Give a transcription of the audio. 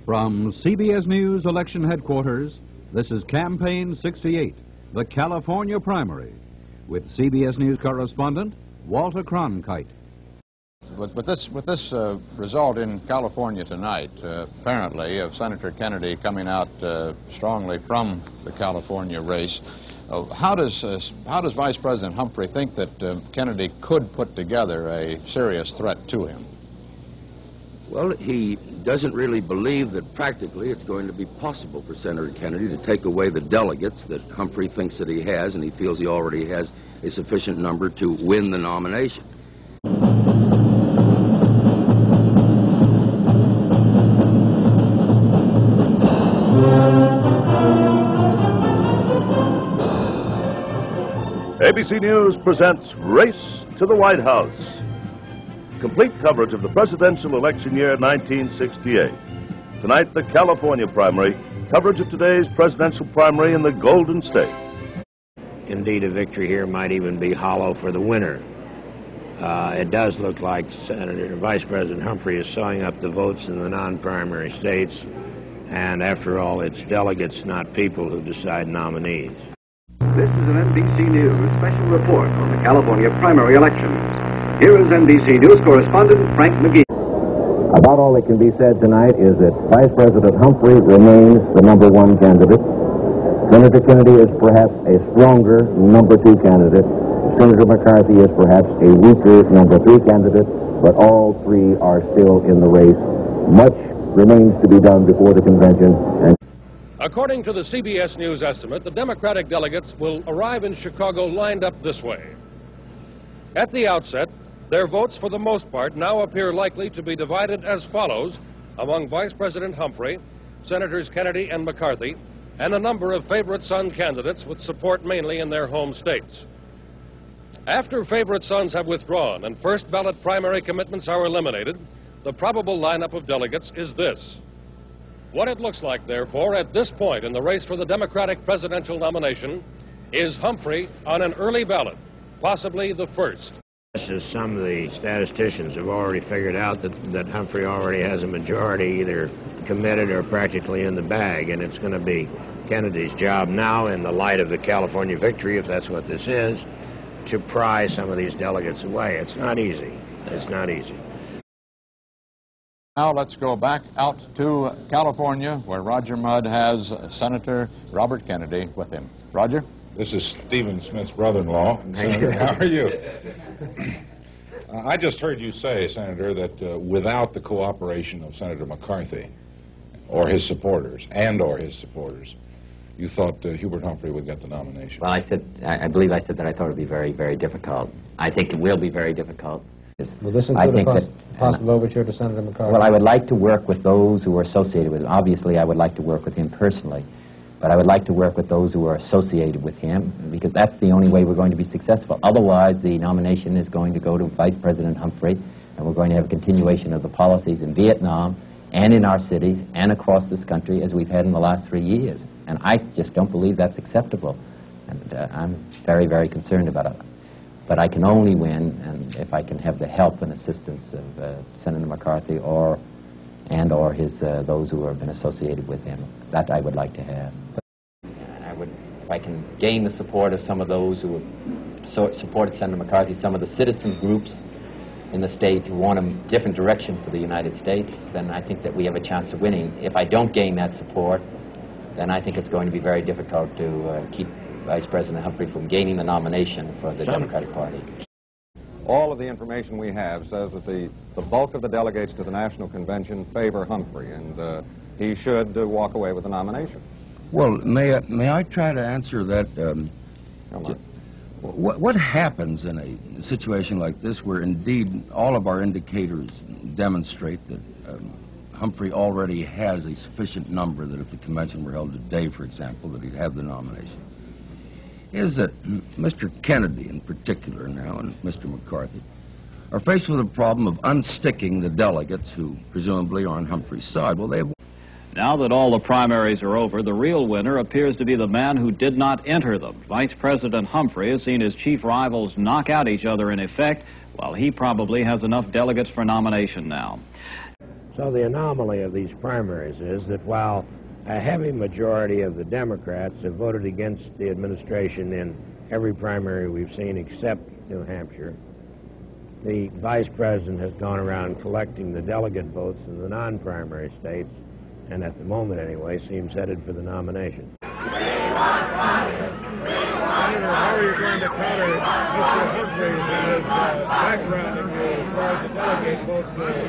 From CBS News Election Headquarters, this is Campaign 68, the California primary, with CBS News correspondent Walter Cronkite. With this result in California tonight, apparently, of Senator Kennedy coming out strongly from the California race, how does Vice President Humphrey think that Kennedy could put together a serious threat to him? Well, he doesn't really believe that practically it's going to be possible for Senator Kennedy to take away the delegates that Humphrey thinks that he has, and he feels he already has a sufficient number to win the nomination. ABC News presents Race to the White House. Complete coverage of the presidential election year 1968. Tonight, the California primary, coverage of today's presidential primary in the Golden State. Indeed, a victory here might even be hollow for the winner. It does look like Vice President Humphrey is sewing up the votes in the non-primary states, and after all, it's delegates, not people, who decide nominees. This is an NBC News special report on the California primary elections. Here is NBC News correspondent Frank McGee. About all that can be said tonight is that Vice President Humphrey remains the #1 candidate. Senator Kennedy is perhaps a stronger #2 candidate. Senator McCarthy is perhaps a weaker #3 candidate, but all three are still in the race. Much remains to be done before the convention. According to the CBS News estimate, the Democratic delegates will arrive in Chicago lined up this way. At the outset, their votes for the most part now appear likely to be divided as follows among Vice President Humphrey, Senators Kennedy and McCarthy, and a number of favorite son candidates with support mainly in their home states. After favorite sons have withdrawn and first ballot primary commitments are eliminated, the probable lineup of delegates is this. What it looks like, therefore, at this point in the race for the Democratic presidential nomination is Humphrey on an early ballot, possibly the first. As some of the statisticians have already figured out that Humphrey already has a majority either committed or practically in the bag, and it's going to be Kennedy's job now, in the light of the California victory, if that's what this is, to pry some of these delegates away. It's not easy. It's not easy. Now let's go back out to California, where Roger Mudd has Senator Robert Kennedy with him. Roger? This is Stephen Smith's brother-in-law. Senator, how are you? I just heard you say, Senator, that without the cooperation of Senator McCarthy or his supporters, you thought Hubert Humphrey would get the nomination. Well, I believe I said that I thought it would be very, very difficult. I think it will be very difficult. Will this include a possible overture to Senator McCarthy? Well, I would like to work with those who are associated with him. Obviously, I would like to work with him personally. But I would like to work with those who are associated with him, because that's the only way we're going to be successful. Otherwise, the nomination is going to go to Vice President Humphrey, and we're going to have a continuation of the policies in Vietnam and in our cities and across this country as we've had in the last 3 years. And I just don't believe that's acceptable. And I'm very, very concerned about it. But I can only win and if I can have the help and assistance of Senator McCarthy or his those who have been associated with him. That I would like to have. If I can gain the support of some of those who have supported Senator McCarthy, some of the citizen groups in the state who want a different direction for the United States, then I think that we have a chance of winning. If I don't gain that support, then I think it's going to be very difficult to keep Vice President Humphrey from gaining the nomination for the Democratic Party. All of the information we have says that the bulk of the delegates to the National Convention favor Humphrey, and he should walk away with the nomination. Well, may I try to answer that? What happens in a situation like this where indeed all of our indicators demonstrate that Humphrey already has a sufficient number that if the convention were held today, for example, that he'd have the nomination, is that Mr. Kennedy in particular now and Mr. McCarthy are faced with a problem of unsticking the delegates who presumably are on Humphrey's side. Well, Now that all the primaries are over, the real winner appears to be the man who did not enter them. Vice President Humphrey has seen his chief rivals knock out each other in effect, while he probably has enough delegates for nomination now. So the anomaly of these primaries is that while a heavy majority of the Democrats have voted against the administration in every primary we've seen except New Hampshire, the vice president has gone around collecting the delegate votes in the non-primary states, and at the moment anyway, seems headed for the nomination. Senator, how are you going to counter Mr. Humphrey's background in as far as the delegate votes go?